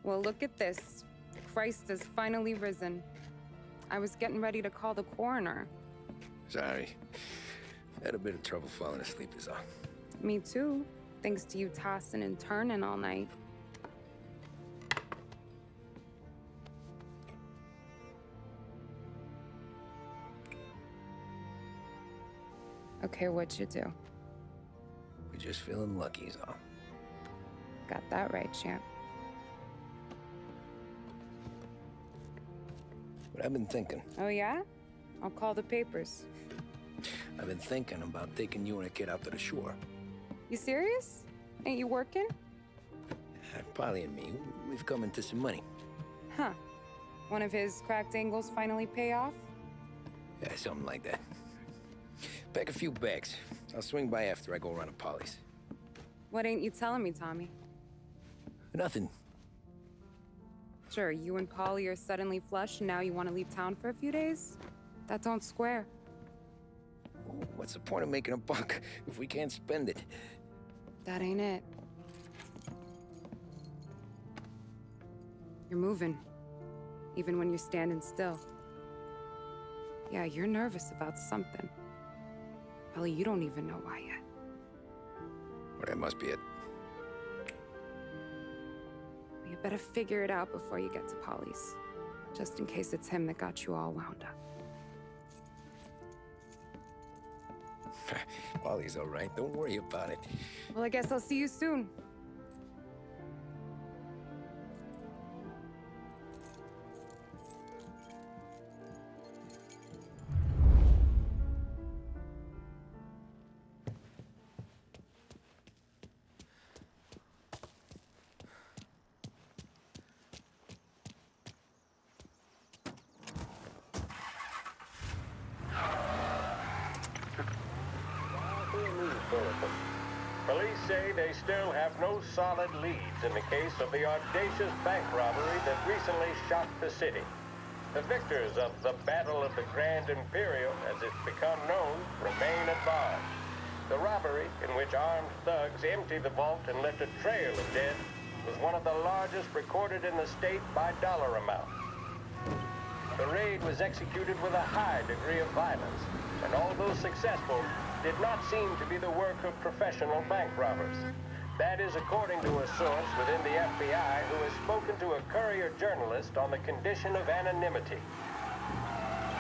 Well, look at this. Christ has finally risen. I was getting ready to call the coroner. Sorry. Had a bit of trouble falling asleep is all. Me too, thanks to you tossing and turning all night. Okay, what'd you do? We're just feeling lucky is all. Got that right, champ. But I've been thinking. Oh, yeah? I'll call the papers. I've been thinking about taking you and a kid out to the shore. You serious? Ain't you working? Polly and me, we've come into some money. Huh. One of his cracked angles finally pay off? Yeah, something like that. Pack a few bags. I'll swing by after I go around to Polly's. What ain't you telling me, Tommy? Nothing. Sure, you and Polly are suddenly flush and now you want to leave town for a few days? That don't square. What's the point of making a buck if we can't spend it? That ain't it. You're moving, even when you're standing still. Yeah, you're nervous about something. Probably you don't even know why yet. Well, that must be it. You better figure it out before you get to Polly's, just in case it's him that got you all wound up. Polly's all right. Don't worry about it. Well, I guess I'll see you soon. Police say they still have no solid leads in the case of the audacious bank robbery that recently shocked the city. The victors of the Battle of the Grand Imperial, as it's become known, remain at large. The robbery, in which armed thugs emptied the vault and left a trail of dead, was one of the largest recorded in the state by dollar amount. The raid was executed with a high degree of violence, and although successful, did not seem to be the work of professional bank robbers. That is according to a source within the FBI who has spoken to a Courier journalist on the condition of anonymity.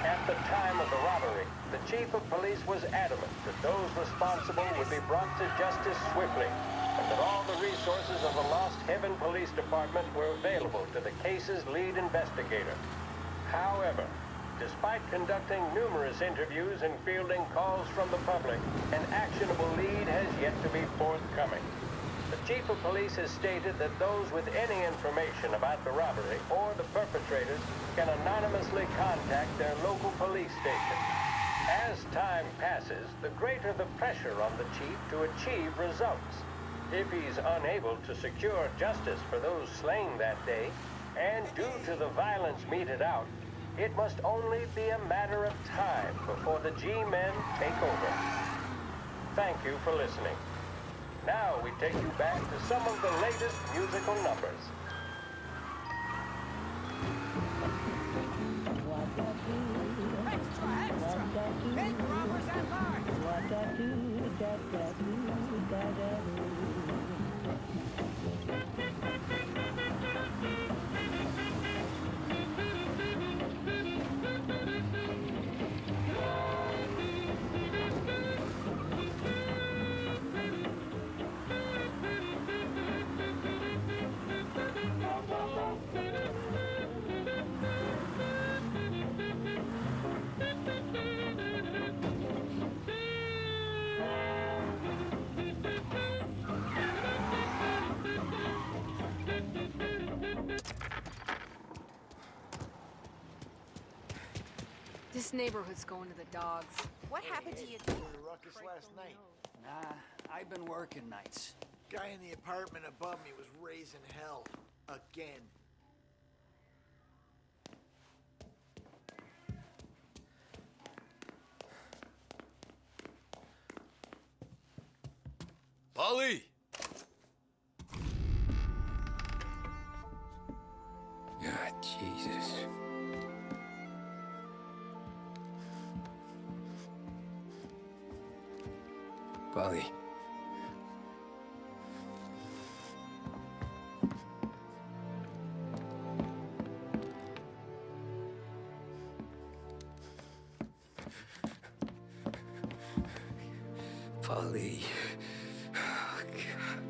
At the time of the robbery, the chief of police was adamant that those responsible would be brought to justice swiftly, and that all the resources of the Lost Heaven Police Department were available to the case's lead investigator. However, despite conducting numerous interviews and fielding calls from the public, an actionable lead has yet to be forthcoming. The chief of police has stated that those with any information about the robbery or the perpetrators can anonymously contact their local police station. As time passes, the greater the pressure on the chief to achieve results. If he's unable to secure justice for those slain that day, and due to the violence meted out, it must only be a matter of time before the G-men take over. Thank you for listening. Now we take you back to some of the latest musical numbers. Extra, extra! Bank robbers at large! This neighborhood's going to the dogs. What happened to you? Ruckus last night. Nah, I've been working nights. Guy in the apartment above me was raising hell. Again. Polly! Polly. Polly. Oh, God.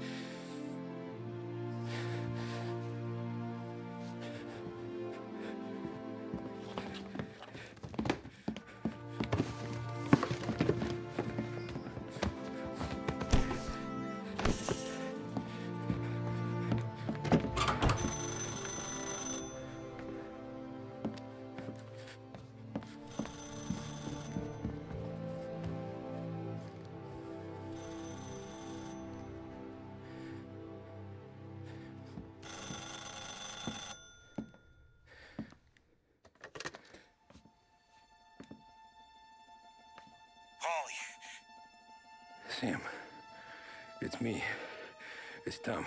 Paulie. Sam, it's me. It's Tom.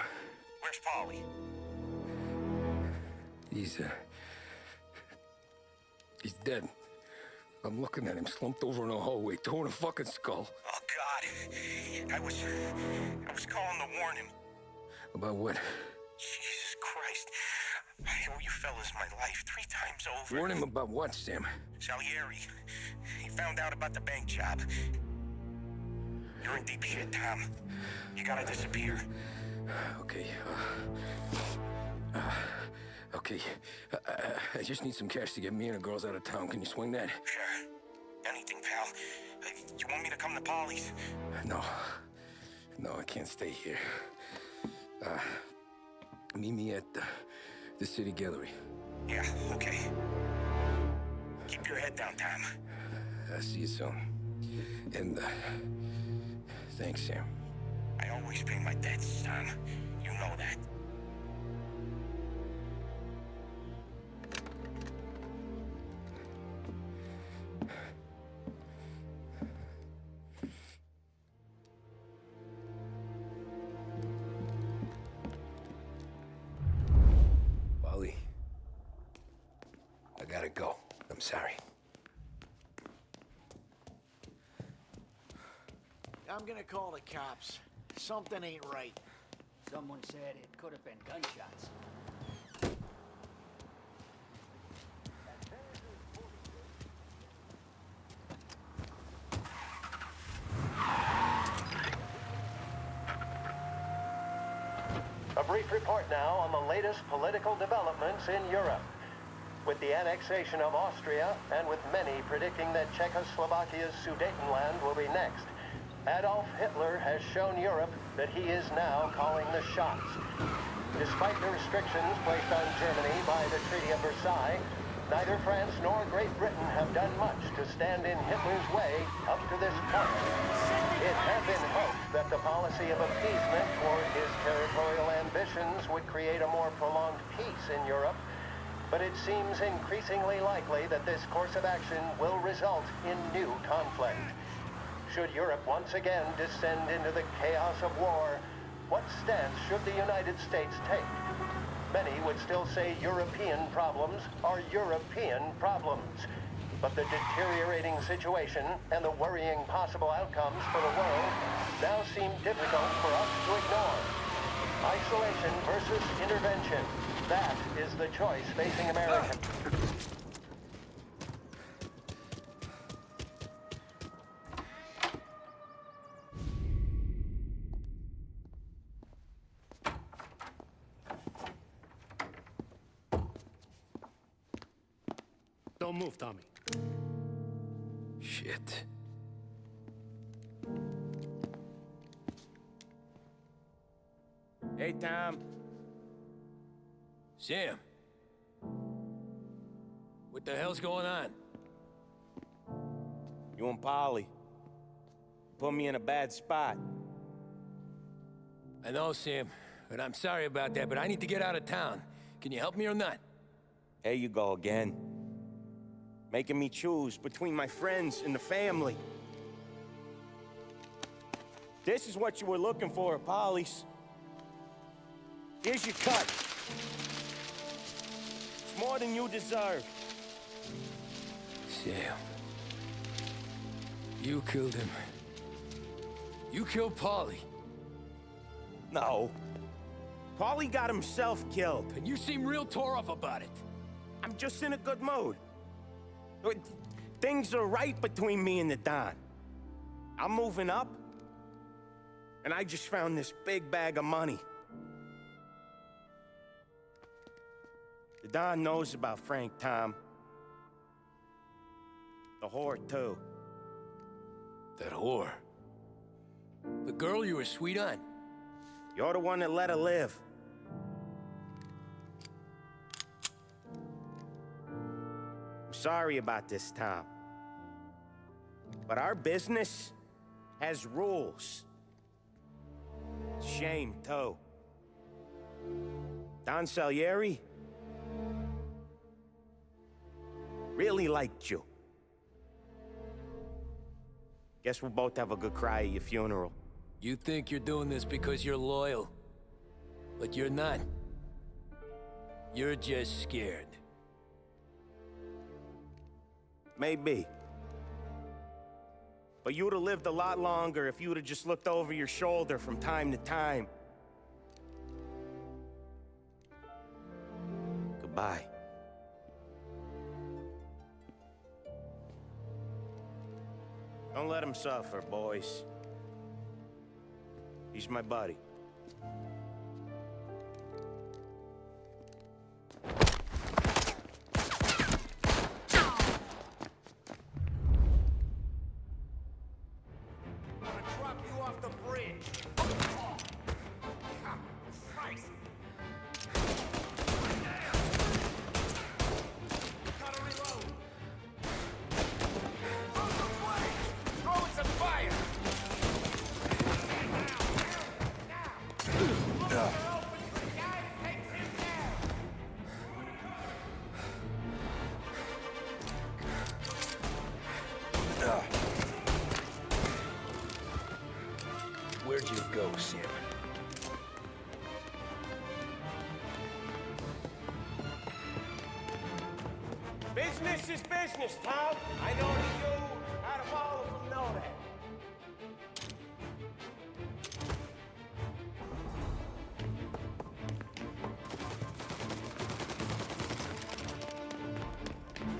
Where's Paulie? He's dead. I'm looking at him slumped over in a hallway, torn a fucking skull. Oh, God. I was calling to warn him. About what? Jesus Christ. I owe you fellas my life 3 times over. Warn him about what, Sam? Salieri. He found out about the bank job. You're in deep shit, Tom. You gotta disappear. Okay, okay. I just need some cash to get me and the girls out of town. Can you swing that? Sure. Anything, pal. You want me to come to Paulie's? No, I can't stay here. Meet me at the city gallery. Yeah, okay. Keep your head down, Tom. I'll see you soon. And, thanks, Sam. I always pay my debts, Tom. You know that. Wally, I gotta go. I'm sorry. I'm gonna call the cops. Something ain't right. Someone said it could have been gunshots. A brief report now on the latest political developments in Europe. With the annexation of Austria, and with many predicting that Czechoslovakia's Sudetenland will be next, Adolf Hitler has shown Europe that he is now calling the shots. Despite the restrictions placed on Germany by the Treaty of Versailles, neither France nor Great Britain have done much to stand in Hitler's way up to this point. It had been hoped that the policy of appeasement toward his territorial ambitions would create a more prolonged peace in Europe, but it seems increasingly likely that this course of action will result in new conflict. Should Europe once again descend into the chaos of war, what stance should the United States take? Many would still say European problems are European problems. But the deteriorating situation and the worrying possible outcomes for the world now seem difficult for us to ignore. Isolation versus intervention. That is the choice facing America. Don't move, Tommy. Shit. Hey, Tom. Sam. What the hell's going on? You and Polly put me in a bad spot. I know, Sam, and I'm sorry about that, but I need to get out of town. Can you help me or not? There you go again. Making me choose between my friends and the family. This is what you were looking for at Polly's. Here's your cut. It's more than you deserve. Sam. You killed him. You killed Paulie, No. Paulie got himself killed. and you seem real tore up about it. I'm just in a good mood. Things are right between me and the Don. I'm moving up, and I just found this big bag of money. The Don knows about Frank Tom. The whore, too. That whore. The girl you were sweet on. You're the one that let her live. I'm sorry about this, Tom. But our business has rules. Shame, too. Don Salieri really liked you. Guess we'll both have a good cry at your funeral. You think you're doing this because you're loyal, but you're not. You're just scared. Maybe. But you would have lived a lot longer if you would have just looked over your shoulder from time to time. Goodbye. Don't let him suffer, boys. He's my buddy. Where'd you go, Sam? Business is business, Tom. I know that you, out of all of them, know that.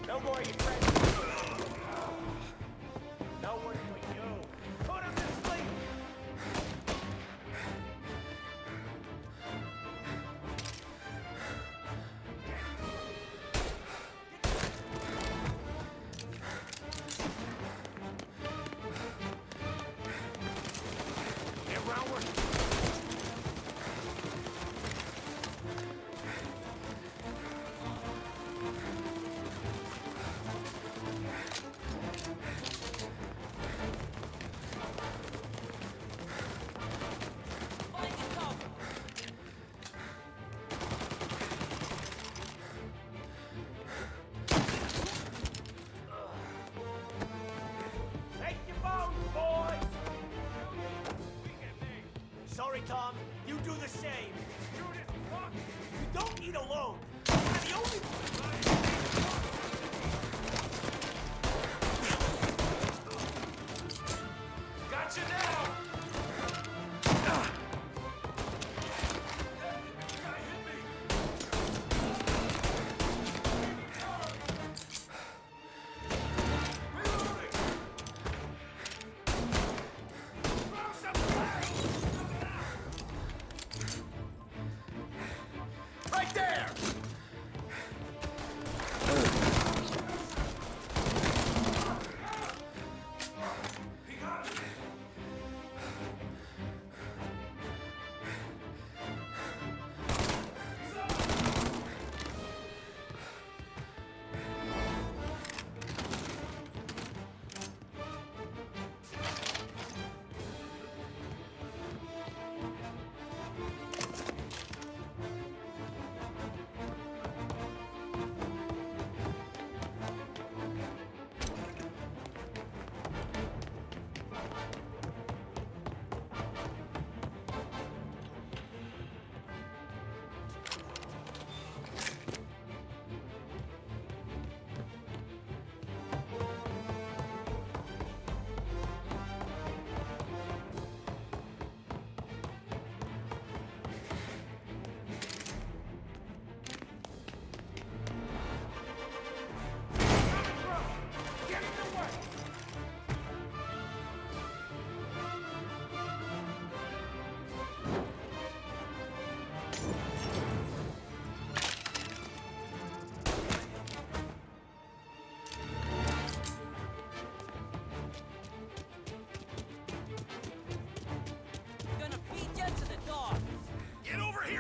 No more, you friends. No one for you. Put him to sleep. Sorry, Tom. You do the same. You don't eat alone. You're the only Gotcha now! Right there!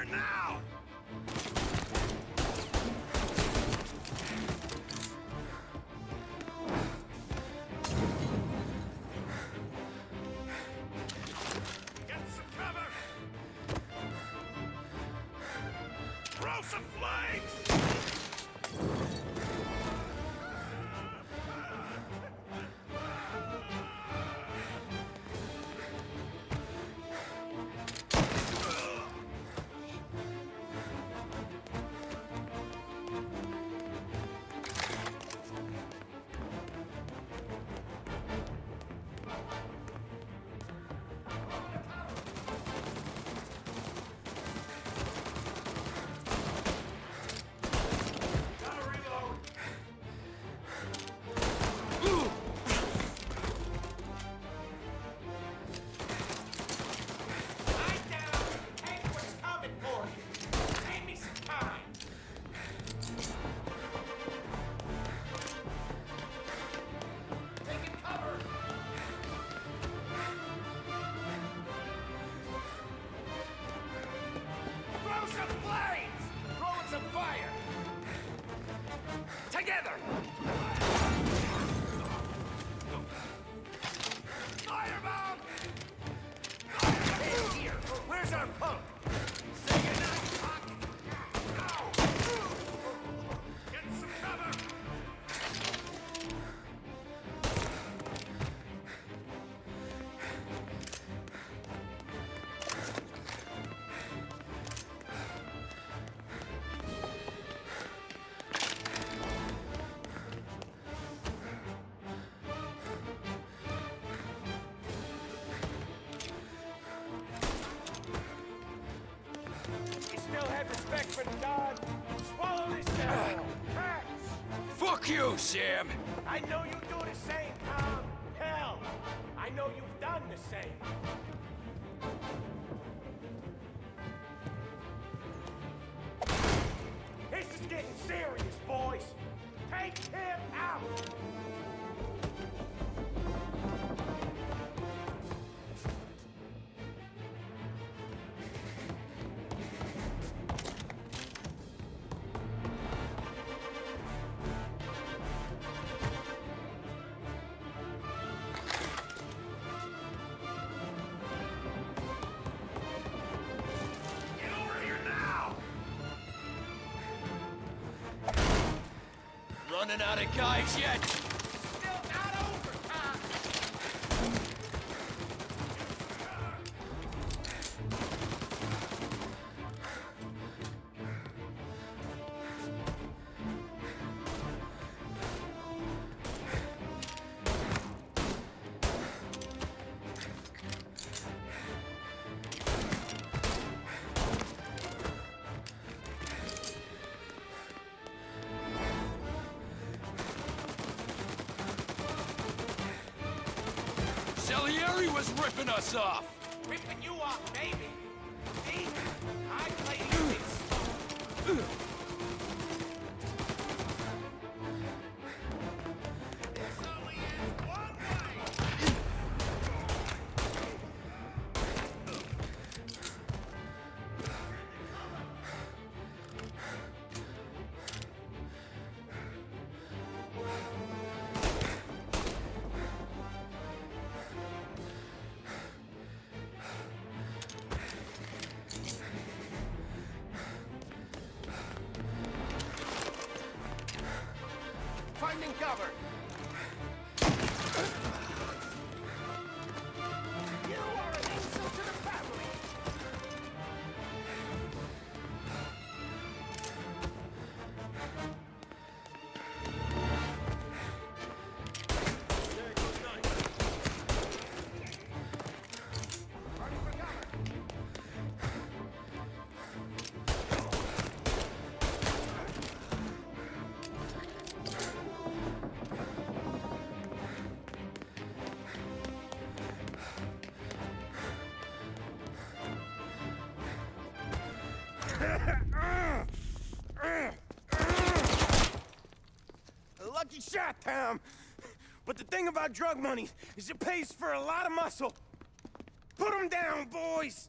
here now! Get some cover! Throw some flames! Together! Firebomb! Hey, here! Where's our punk? Say goodnight, Puck! Ow! Get some cover! Respect for God. Swallow this down. Fuck you, Sam! I know you do the same, Tom. Hell, I know you've done the same. This is getting serious, boys. Take him out. Running out of guys yet? Still not over, Tom. Salieri was ripping us off! Ripping you off, baby. Me? I play these things. This only is one way. Finding cover. You are an insult to the family. There goes nice. Ready for cover. Lucky shot, Tom! But the thing about drug money is it pays for a lot of muscle. Put him down, boys!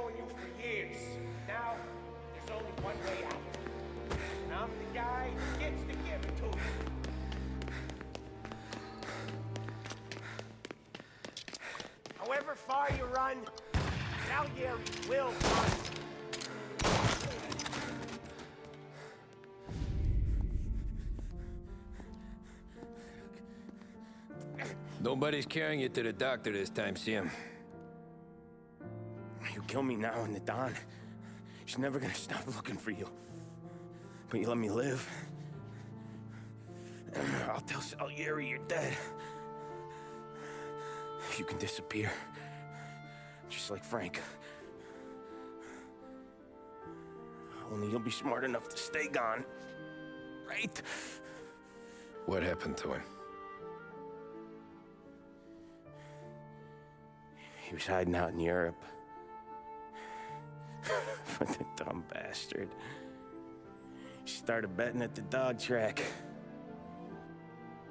showing you for years. Now, there's only one way out. And I'm the guy who gets to give it to you. However far you run, Salieri will run. Nobody's carrying you to the doctor this time, Sam. You kill me now in the dawn. She's never gonna stop looking for you. But you let me live. I'll tell Salieri you're dead. You can disappear. Just like Frank. Only you'll be smart enough to stay gone. Right? What happened to him? He was hiding out in Europe. But the dumb bastard. He started betting at the dog track.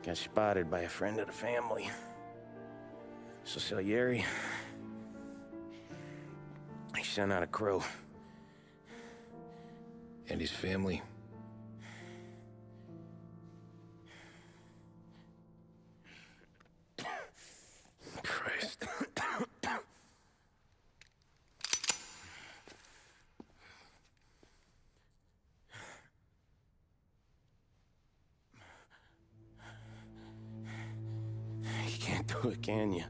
Got spotted by a friend of the family. So Salieri, he sent out a crew. And his family? Christ. You can't do it, can you?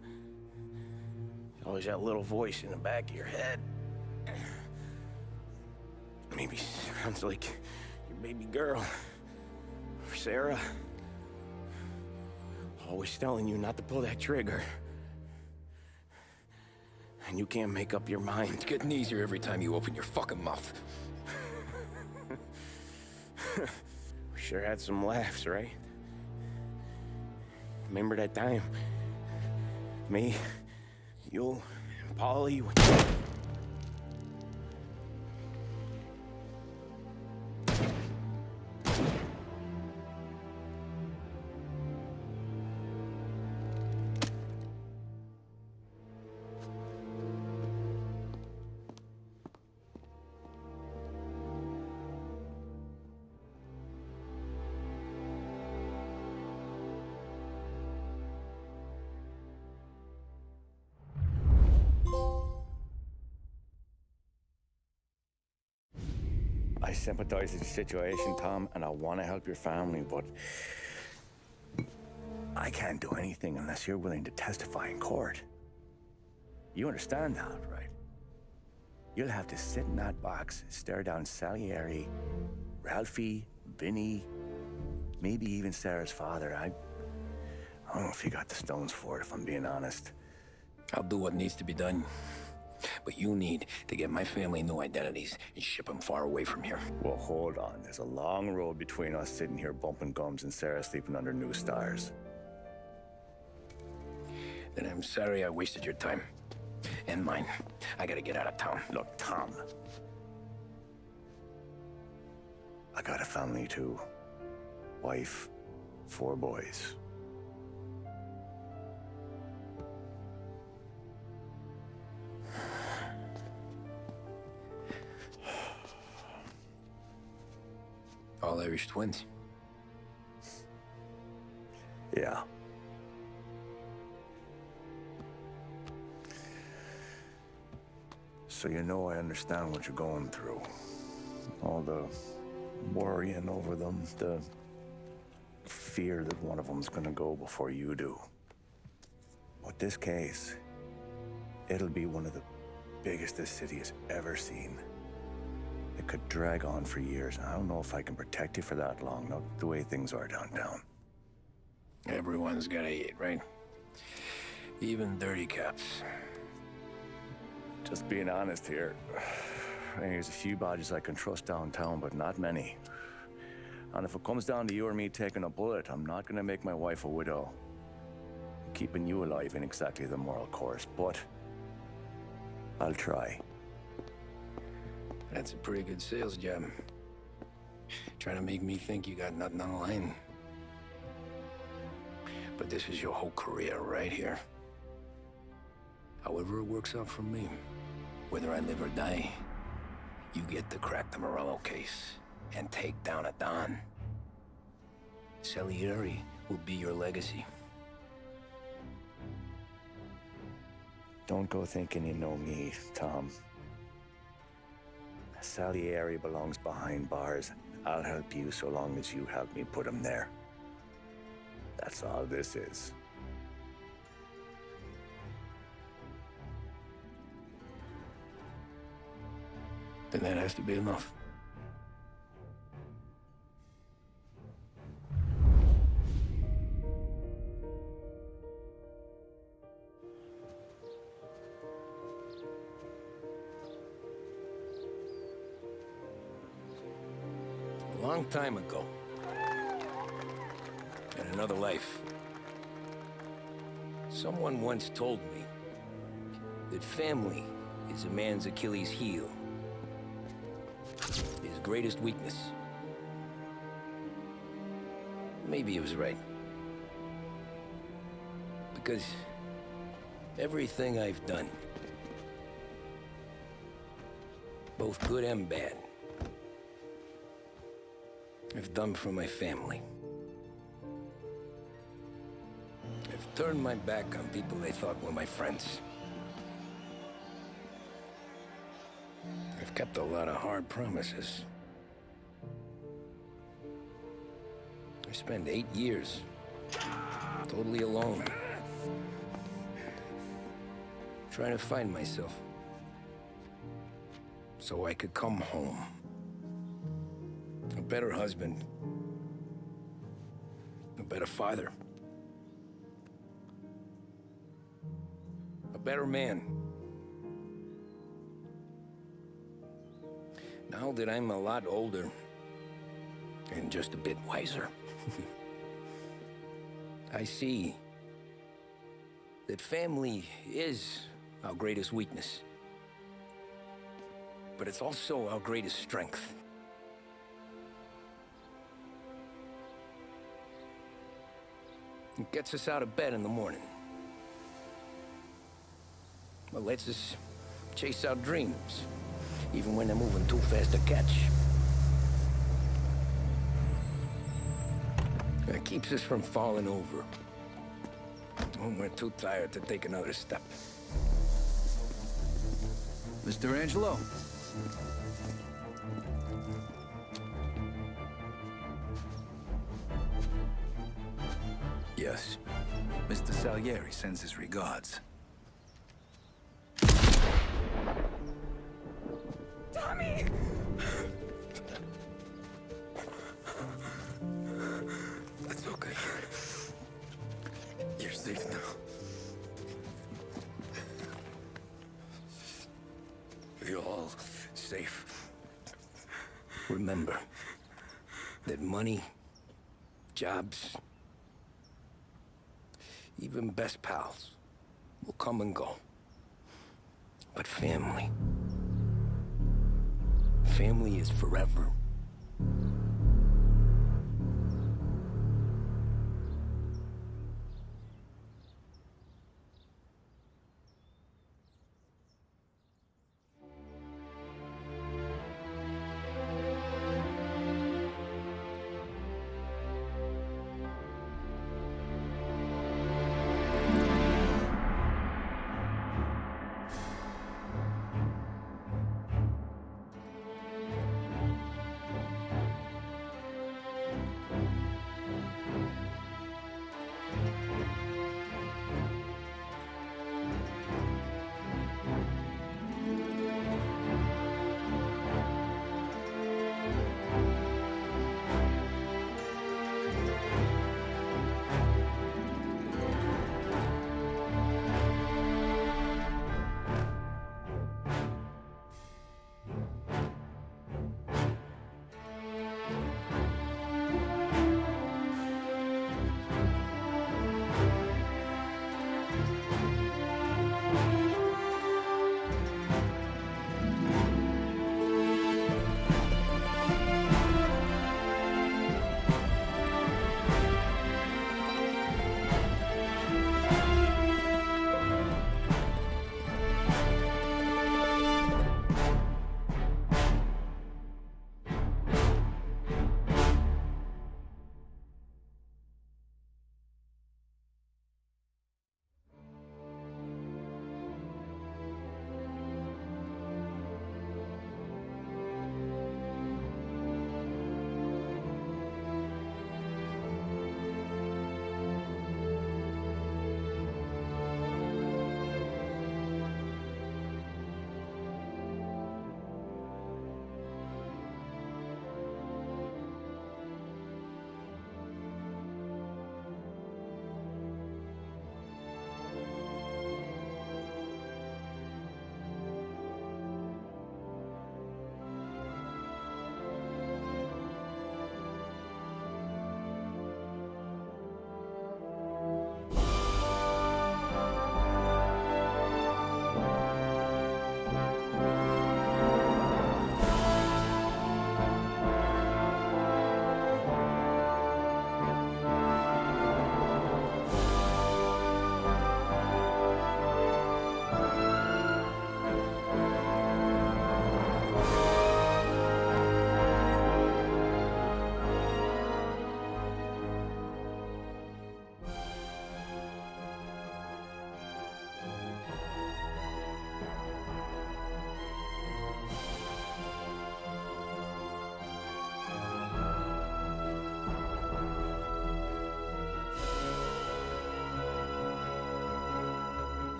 Always that little voice in the back of your head. Maybe sounds like your baby girl. Or Sarah. Always telling you not to pull that trigger. And you can't make up your mind. It's getting easier every time you open your fucking mouth. We sure had some laughs, right? Remember that time? Me, you, and Polly. I sympathize with the situation, Tom, and I want to help your family, but I can't do anything unless you're willing to testify in court. You understand that, right? You'll have to sit in that box, stare down Salieri, Ralphie, Vinny, maybe even Sarah's father. I don't know if you got the stones for it, if I'm being honest. I'll do what needs to be done. But you need to get my family new identities and ship them far away from here. Well, hold on. There's a long road between us sitting here bumping gums and Sarah sleeping under new stars. Then I'm sorry I wasted your time. And mine. I gotta get out of town. Look, Tom. I got a family too. Wife, 4 boys. All Irish twins. Yeah. So you know I understand what you're going through. All the worrying over them, the fear that one of them's gonna go before you do. With this case, it'll be one of the biggest this city has ever seen. It could drag on for years. I don't know if I can protect you for that long, not the way things are downtown. Everyone's gotta eat, right? Even dirty cops. Just being honest here. There's a few badges I can trust downtown, but not many. And if it comes down to you or me taking a bullet, I'm not gonna make my wife a widow. Keeping you alive ain't exactly the moral course, but I'll try. That's a pretty good sales job. Trying to make me think you got nothing on the line. But this is your whole career right here. However it works out for me, Whether I live or die, you get to crack the Morello case and take down a Don. Salieri will be your legacy. Don't go thinking you know me, Tom. Salieri belongs behind bars. I'll help you so long as you help me put him there. That's all this is. Then that has to be enough. A long time ago, in another life, someone once told me that family is a man's Achilles heel, his greatest weakness. Maybe he was right. Because everything I've done, both good and bad, I've done for my family. I've turned my back on people they thought were my friends. I've kept a lot of hard promises. I spent 8 years totally alone, trying to find myself so I could come home. A better husband, a better father, a better man. Now that I'm a lot older and just a bit wiser, I see that family is our greatest weakness, but it's also our greatest strength. It gets us out of bed in the morning. It lets us chase our dreams, even when they're moving too fast to catch. It keeps us from falling over when we're too tired to take another step. Mr. Angelo. Yes. Mr. Salieri sends his regards. Tommy! That's okay. You're safe now. You're all safe. Remember that money, jobs, even best pals will come and go. But family is forever.